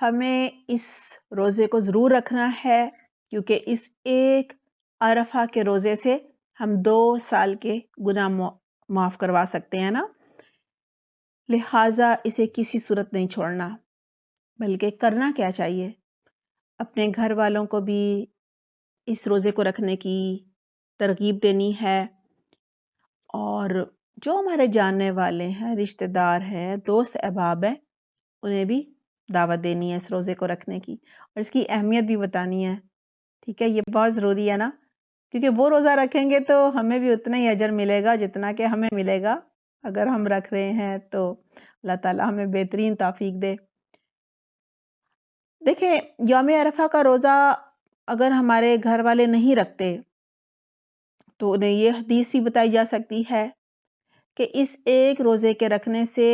ہمیں اس روزے کو ضرور رکھنا ہے، کیونکہ اس ایک عرفہ کے روزے سے ہم 2 سال کے گناہ معاف کروا سکتے ہیں نا، لہٰذا اسے کسی صورت نہیں چھوڑنا، بلکہ کرنا کیا چاہیے، اپنے گھر والوں کو بھی اس روزے کو رکھنے کی ترغیب دینی ہے، اور جو ہمارے جاننے والے ہیں، رشتہ دار ہیں، دوست احباب ہیں، انہیں بھی دعوت دینی ہے اس روزے کو رکھنے کی، اور اس کی اہمیت بھی بتانی ہے، ٹھیک ہے، یہ بہت ضروری ہے نا، کیونکہ وہ روزہ رکھیں گے تو ہمیں بھی اتنا ہی اجر ملے گا جتنا کہ ہمیں ملے گا اگر ہم رکھ رہے ہیں، تو اللہ تعالیٰ ہمیں بہترین توفیق دے۔ دیکھیں، یوم عرفہ کا روزہ اگر ہمارے گھر والے نہیں رکھتے تو انہیں یہ حدیث بھی بتائی جا سکتی ہے کہ اس ایک روزے کے رکھنے سے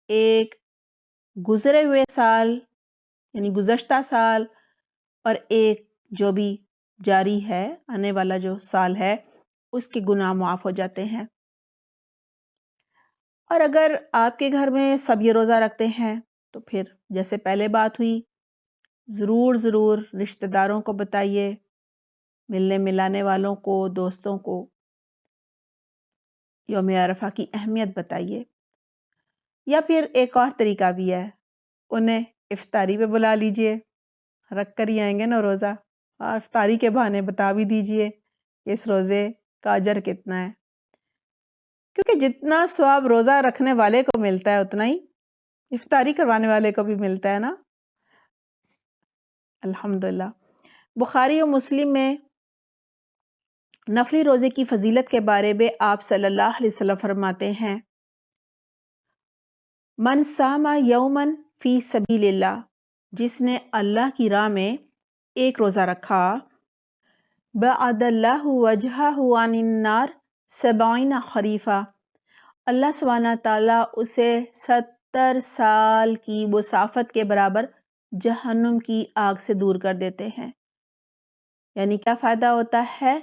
ایک گزرے ہوئے سال یعنی گزشتہ سال اور ایک جو بھی جاری ہے آنے والا جو سال ہے اس کے گناہ معاف ہو جاتے ہیں۔ اور اگر آپ کے گھر میں سب یہ روزہ رکھتے ہیں تو پھر جیسے پہلے بات ہوئی، ضرور رشتہ داروں کو بتائیے، ملنے ملانے والوں کو، دوستوں کو یوم عرفہ کی اہمیت بتائیے۔ یا پھر ایک اور طریقہ بھی ہے، انہیں افطاری پہ بلا لیجئے، رکھ کر ہی آئیں گے نا روزہ، افطاری کے بہانے بتا بھی دیجئے کہ اس روزے کا اجر کتنا ہے، کیونکہ جتنا ثواب روزہ رکھنے والے کو ملتا ہے اتنا ہی افطاری کروانے والے کو بھی ملتا ہے نا، الحمدللہ۔ بخاری و مسلم میں نفلی روزے کی فضیلت کے بارے میں آپ صلی اللہ علیہ وسلم فرماتے ہیں، من صام یومن فی سبیل اللہ، جس نے اللہ کی راہ میں ایک روزہ رکھا، بعد اللہ وجہہ عن النار 70 خریفہ، اللہ سبحانہ تعالیٰ اسے 70 سال کی مسافت کے برابر جہنم کی آگ سے دور کر دیتے ہیں۔ یعنی کیا فائدہ ہوتا ہے؟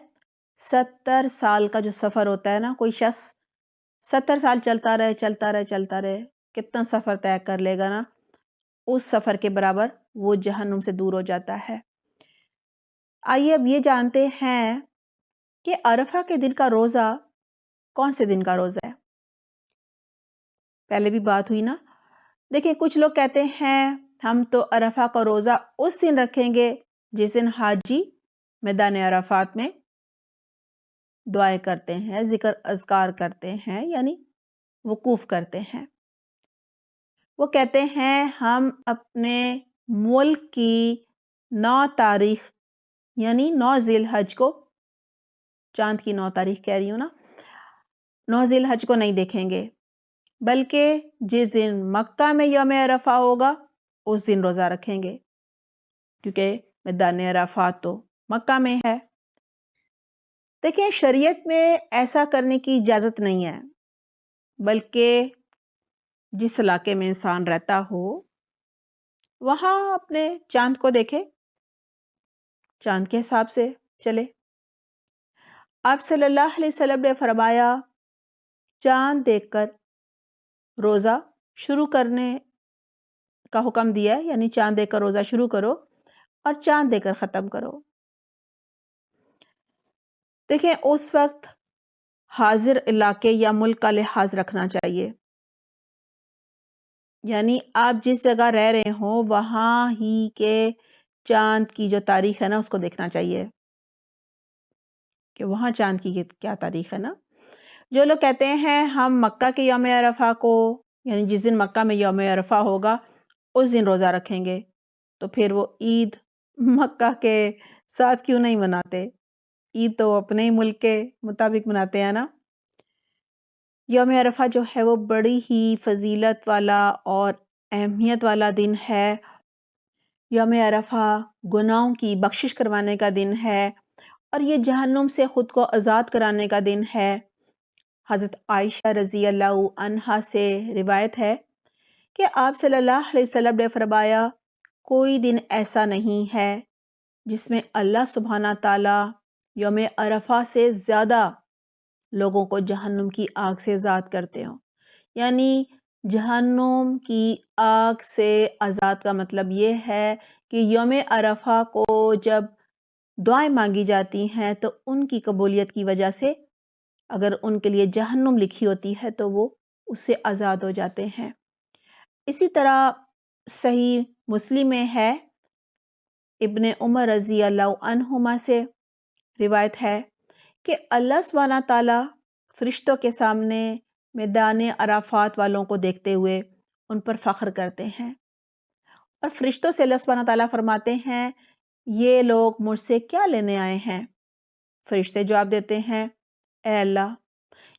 70 سال کا جو سفر ہوتا ہے نا، کوئی شخص 70 سال چلتا رہے، کتنا سفر طے کر لے گا نا، اس سفر کے برابر وہ جہنم سے دور ہو جاتا ہے۔ آئیے اب یہ جانتے ہیں کہ عرفہ کے دن کا روزہ کون سے دن کا روزہ ہے؟ پہلے بھی بات ہوئی نا، دیکھیں کچھ لوگ کہتے ہیں ہم تو عرفہ کا روزہ اس دن رکھیں گے جس دن حاجی میدان عرفات میں دعائیں کرتے ہیں، ذکر اذکار کرتے ہیں، یعنی وقوف کرتے ہیں۔ وہ کہتے ہیں ہم اپنے ملک کی 9 تاریخ یعنی 9 ذی الحج کو، چاند کی 9 تاریخ کہہ رہی ہوں نا، 9 ذی الحج کو نہیں دیکھیں گے، بلکہ جس دن مکہ میں یوم عرفہ ہوگا اس دن روزہ رکھیں گے، کیونکہ میدان عرفات تو مکہ میں ہے۔ دیکھیں شریعت میں ایسا کرنے کی اجازت نہیں ہے، بلکہ جس علاقے میں انسان رہتا ہو وہاں اپنے چاند کو دیکھے، چاند کے حساب سے چلے۔ آپ صلی اللہ علیہ وسلم نے فرمایا چاند دیکھ کر روزہ شروع کرنے کا حکم دیا ہے، یعنی چاند دیکھ کر روزہ شروع کرو اور چاند دیکھ کر ختم کرو۔ دیکھیں اس وقت حاضر علاقے یا ملک کا لحاظ رکھنا چاہیے، یعنی آپ جس جگہ رہ رہے ہوں وہاں ہی کے چاند کی جو تاریخ ہے نا اس کو دیکھنا چاہیے کہ وہاں چاند کی کیا تاریخ ہے نا۔ جو لوگ کہتے ہیں ہم مکہ کے یوم عرفہ کو، یعنی جس دن مکہ میں یوم عرفہ ہوگا اس دن روزہ رکھیں گے، تو پھر وہ عید مکہ کے ساتھ کیوں نہیں مناتے؟ عید تو اپنے ہی ملک کے مطابق مناتے ہیں نا۔ یوم عرفہ جو ہے وہ بڑی ہی فضیلت والا اور اہمیت والا دن ہے۔ یوم عرفہ گناہوں کی بخشش کروانے کا دن ہے اور یہ جہنم سے خود کو آزاد کرانے کا دن ہے۔ حضرت عائشہ رضی اللہ عنہا سے روایت ہے کہ آپ صلی اللہ علیہ وسلم نے فرمایا کوئی دن ایسا نہیں ہے جس میں اللہ سبحانہ تعالی یوم عرفہ سے زیادہ لوگوں کو جہنم کی آگ سے آزاد کرتے ہوں، یعنی جہنم کی آگ سے آزاد کا مطلب یہ ہے کہ یوم عرفہ کو جب دعائیں مانگی جاتی ہیں تو ان کی قبولیت کی وجہ سے اگر ان کے لیے جہنم لکھی ہوتی ہے تو وہ اس سے آزاد ہو جاتے ہیں۔ اسی طرح صحیح مسلم میں ہے، ابن عمر رضی اللہ عنہما سے روایت ہے کہ اللہ سبحانہ تعالیٰ فرشتوں کے سامنے میدان عرفات والوں کو دیکھتے ہوئے ان پر فخر کرتے ہیں، اور فرشتوں سے اللہ سبحانہ تعالیٰ فرماتے ہیں یہ لوگ مجھ سے کیا لینے آئے ہیں؟ فرشتے جواب دیتے ہیں اے اللہ،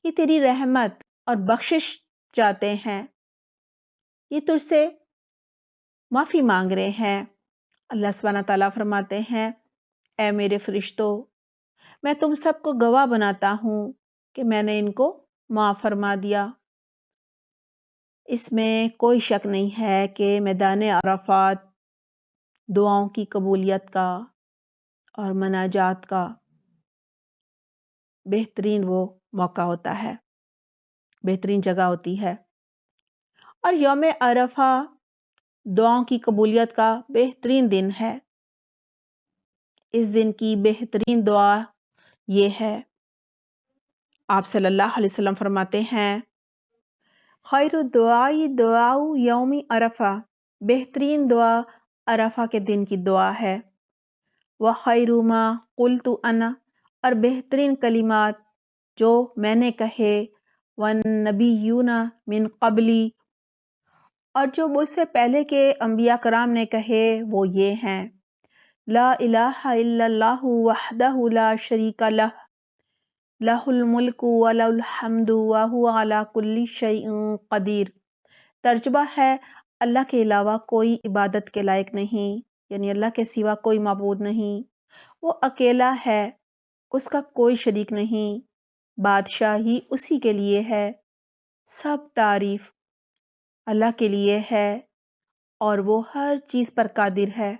یہ تیری رحمت اور بخشش چاہتے ہیں، یہ تجھ سے معافی مانگ رہے ہیں۔ اللہ سبحانہ تعالیٰ فرماتے ہیں اے میرے فرشتوں، میں تم سب کو گواہ بناتا ہوں کہ میں نے ان کو معاف فرما دیا۔ اس میں کوئی شک نہیں ہے کہ میدان عرفات دعاؤں کی قبولیت کا اور مناجات کا بہترین وہ موقع ہوتا ہے، بہترین جگہ ہوتی ہے، اور یوم عرفہ دعاؤں کی قبولیت کا بہترین دن ہے۔ اس دن کی بہترین دعا یہ ہے، آپ صلی اللہ علیہ وسلم فرماتے ہیں خیر الدعاء دعاء یوم عرفہ، بہترین دعا عرفہ کے دن کی دعا ہے۔ وخیر ما قلت انا، اور بہترین کلمات جو میں نے کہے، والنبیون من قبلی، اور جو مجھ سے پہلے کے انبیاء کرام نے کہے وہ یہ ہیں، لا الہ الا اللہ وحدہ لا شریک لہ، لہ الملک ولہ الحمد وہو علی کل شیء قدیر۔ ترجمہ ہے اللہ کے علاوہ کوئی عبادت کے لائق نہیں، یعنی اللہ کے سوا کوئی معبود نہیں، وہ اکیلا ہے، اس کا کوئی شریک نہیں، بادشاہی اسی کے لیے ہے، سب تعریف اللہ کے لیے ہے اور وہ ہر چیز پر قادر ہے۔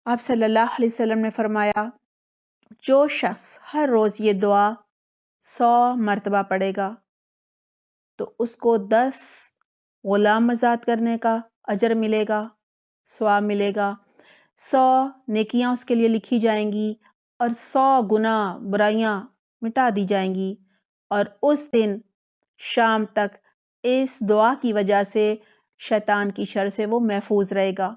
آپ صلی اللہ علیہ وسلم نے فرمایا جو شخص ہر روز یہ دعا 100 مرتبہ پڑھے گا تو اس کو 10 غلام آزاد کرنے کا اجر ملے گا، ثواب ملے گا، 100 نیکیاں اس کے لیے لکھی جائیں گی، اور 100 گناہ برائیاں مٹا دی جائیں گی، اور اس دن شام تک اس دعا کی وجہ سے شیطان کی شر سے وہ محفوظ رہے گا۔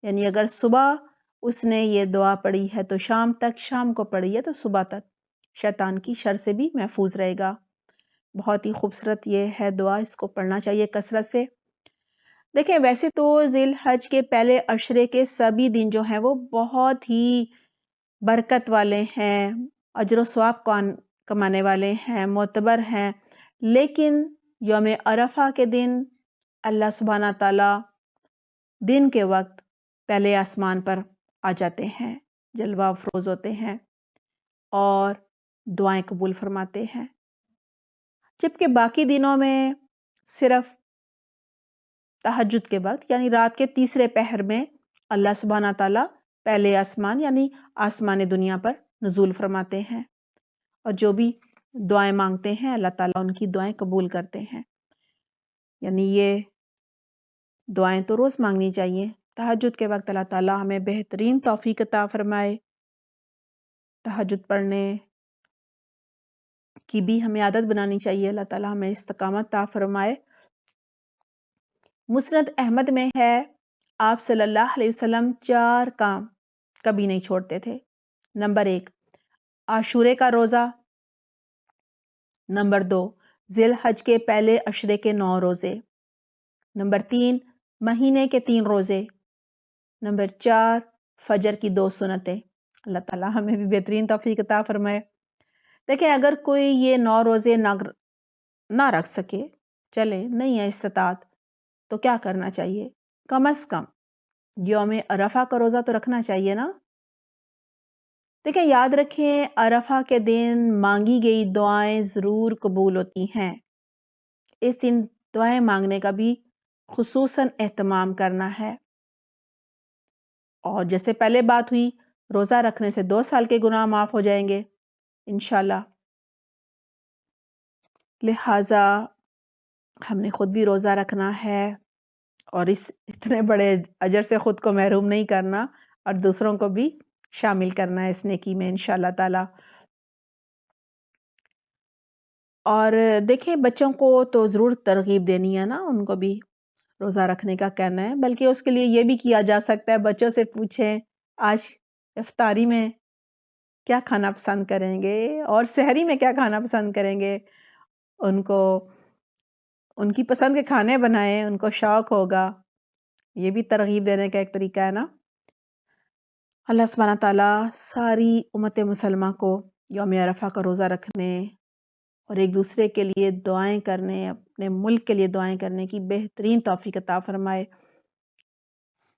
یعنی اگر صبح اس نے یہ دعا پڑھی ہے تو شام تک، شام کو پڑھی ہے تو صبح تک شیطان کی شر سے بھی محفوظ رہے گا۔ بہت ہی خوبصورت یہ ہے دعا، اس کو پڑھنا چاہیے کثرت سے۔ دیکھیں ویسے تو ذی الحج کے پہلے عشرے کے سبھی دن جو ہیں وہ بہت ہی برکت والے ہیں، اجر و ثواب کمانے والے ہیں، معتبر ہیں، لیکن یوم عرفہ کے دن اللہ سبحانہ تعالیٰ دن کے وقت پہلے آسمان پر آ جاتے ہیں، جلوہ افروز ہوتے ہیں اور دعائیں قبول فرماتے ہیں، جبکہ باقی دنوں میں صرف تہجد کے وقت یعنی رات کے تیسرے پہر میں اللہ سبحانہ تعالیٰ پہلے آسمان یعنی آسمان دنیا پر نزول فرماتے ہیں، اور جو بھی دعائیں مانگتے ہیں اللہ تعالیٰ ان کی دعائیں قبول کرتے ہیں۔ یعنی یہ دعائیں تو روز مانگنی چاہیے۔ تہجد کے وقت اللہ تعالیٰ ہمیں بہترین توفیق عطا فرمائے، تہجد پڑھنے کی بھی ہمیں عادت بنانی چاہیے، اللہ تعالیٰ ہمیں استقامت عطا فرمائے۔ مسند احمد میں ہے آپ صلی اللہ علیہ وسلم 4 کام کبھی نہیں چھوڑتے تھے۔ نمبر 1 عاشورے کا روزہ، نمبر 2 ذی الحج کے پہلے عشرے کے 9 روزے، نمبر 3 مہینے کے 3 روزے، نمبر 4 فجر کی 2 سنتیں۔ اللہ تعالیٰ ہمیں بھی بہترین توفیق عطا فرمائے۔ دیکھیں اگر کوئی یہ 9 روزے نہ رکھ سکے، چلے نہیں ہے استطاعت، تو کیا کرنا چاہیے؟ کم از کم یوم عرفہ کا روزہ تو رکھنا چاہیے نا۔ دیکھیں یاد رکھیں عرفہ کے دن مانگی گئی دعائیں ضرور قبول ہوتی ہیں، اس دن دعائیں مانگنے کا بھی خصوصاً اہتمام کرنا ہے، اور جیسے پہلے بات ہوئی روزہ رکھنے سے 2 سال کے گناہ معاف ہو جائیں گے انشاءاللہ۔ لہٰذا ہم نے خود بھی روزہ رکھنا ہے اور اس اتنے بڑے اجر سے خود کو محروم نہیں کرنا اور دوسروں کو بھی شامل کرنا ہے اس نیکی میں انشاءاللہ تعالی۔ اور دیکھیں بچوں کو تو ضرور ترغیب دینی ہے نا، ان کو بھی روزہ رکھنے کا کہنا ہے، بلکہ اس کے لیے یہ بھی کیا جا سکتا ہے، بچوں سے پوچھیں آج افطاری میں کیا کھانا پسند کریں گے اور سحری میں کیا کھانا پسند کریں گے، ان کو ان کی پسند کے کھانے بنائیں، ان کو شوق ہوگا، یہ بھی ترغیب دینے کا ایک طریقہ ہے نا۔ اللہ سبحانہ تعالیٰ ساری امت مسلمہ کو یوم عرفہ کا روزہ رکھنے اور ایک دوسرے کے لیے دعائیں کرنے، اپنے ملک کے لیے دعائیں کرنے کی بہترین توفیق عطا فرمائے۔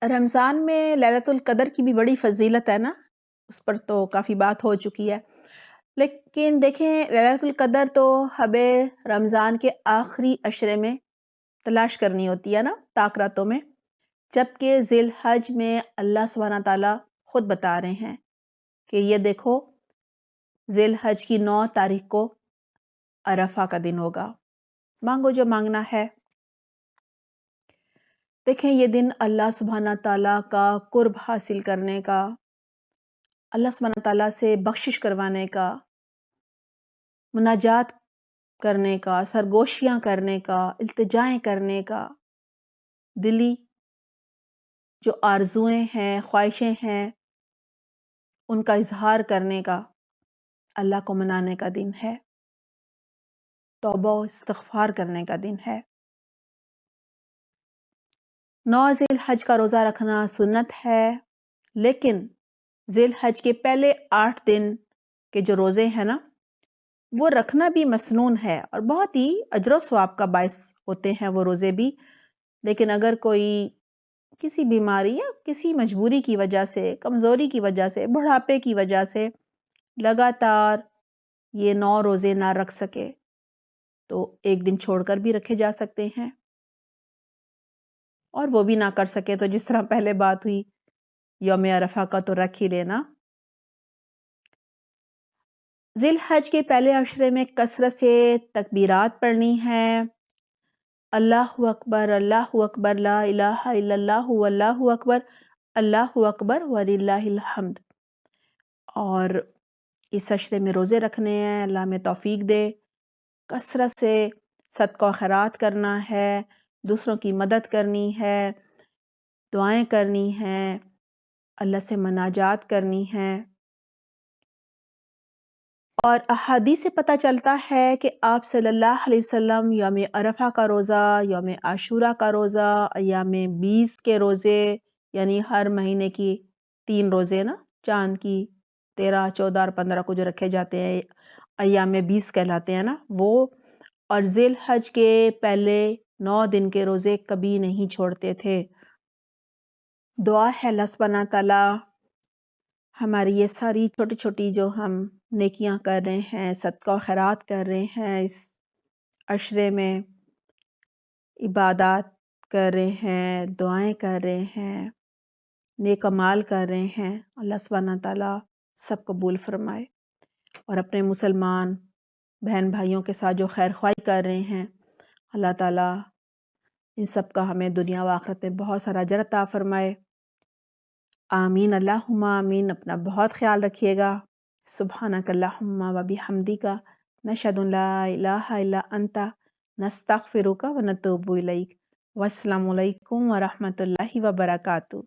رمضان میں لیلۃ القدر کی بھی بڑی فضیلت ہے نا، اس پر تو کافی بات ہو چکی ہے، لیکن دیکھیں لیلۃ القدر تو ہمیں رمضان کے آخری عشرے میں تلاش کرنی ہوتی ہے نا، طاق راتوں میں، جبکہ ذی الحج میں اللہ سبحانہ تعالیٰ خود بتا رہے ہیں کہ یہ دیکھو ذی الحج کی 9 تاریخ کو عرفہ کا دن ہوگا، مانگو جو مانگنا ہے۔ دیکھیں یہ دن اللہ سبحانہ تعالیٰ کا قرب حاصل کرنے کا، اللہ سبحانہ تعالیٰ سے بخشش کروانے کا، مناجات کرنے کا، سرگوشیاں کرنے کا، التجائیں کرنے کا، دلی جو آرزویں ہیں، خواہشیں ہیں، ان کا اظہار کرنے کا، اللہ کو منانے کا دن ہے، توبہ و استغفار کرنے کا دن ہے۔ 9 ذی الحج کا روزہ رکھنا سنت ہے، لیکن ذی الحج کے پہلے 8 دن کے جو روزے ہیں نا، وہ رکھنا بھی مسنون ہے اور بہت ہی اجر و ثواب کا باعث ہوتے ہیں وہ روزے بھی، لیکن اگر کوئی کسی بیماری یا کسی مجبوری کی وجہ سے، کمزوری کی وجہ سے، بڑھاپے کی وجہ سے لگاتار یہ 9 روزے نہ رکھ سکے تو ایک دن چھوڑ کر بھی رکھے جا سکتے ہیں، اور وہ بھی نہ کر سکے تو جس طرح پہلے بات ہوئی یوم عرفہ کا تو رکھ ہی لینا۔ ذی الحج کے پہلے عشرے میں کثرت سے تکبیرات پڑھنی ہے، اللہ اکبر لا الہ الا اللہ واللہ اکبر اللہ اکبر وللہ الحمد، اور اس عشرے میں روزے رکھنے ہیں، اللہ میں توفیق دے، کثرت سے صدقہ و خیرات کرنا ہے، دوسروں کی مدد کرنی ہے، دعائیں کرنی ہیں، اللہ سے مناجات کرنی ہے۔ اور احادیث سے پتہ چلتا ہے کہ آپ صلی اللہ علیہ وسلم یوم عرفہ کا روزہ، یوم عاشورہ کا روزہ، ایام 20 کے روزے، یعنی ہر مہینے کی 3 روزے نا، چاند کی 13، 14 اور 15 کو جو رکھے جاتے ہیں، ایام 20 کہلاتے ہیں نا وہ، اور ذی الحج کے پہلے 9 دن کے روزے کبھی نہیں چھوڑتے تھے۔ دعا ہے اللہ سبحانہ تعالیٰ ہماری یہ ساری چھوٹی چھوٹی جو ہم نیکیاں کر رہے ہیں، صدقہ و خیرات کر رہے ہیں، اس عشرے میں عبادات کر رہے ہیں، دعائیں کر رہے ہیں، نیک اعمال کر رہے ہیں، اللہ سبحانہ تعالیٰ سب قبول فرمائے، اور اپنے مسلمان بہن بھائیوں کے ساتھ جو خیر خواہی کر رہے ہیں، اللہ تعالیٰ ان سب کا ہمیں دنیا و آخرت میں بہت سارا اجر عطا فرمائے۔ آمین اللہم آمین۔ اپنا بہت خیال رکھیے گا۔ سبحانک اللہم و بحمدک نشہد ان لا الہ الا انت نستغفرک و نتوب الیک۔ والسلام علیکم ورحمۃ اللہ وبرکاتہ۔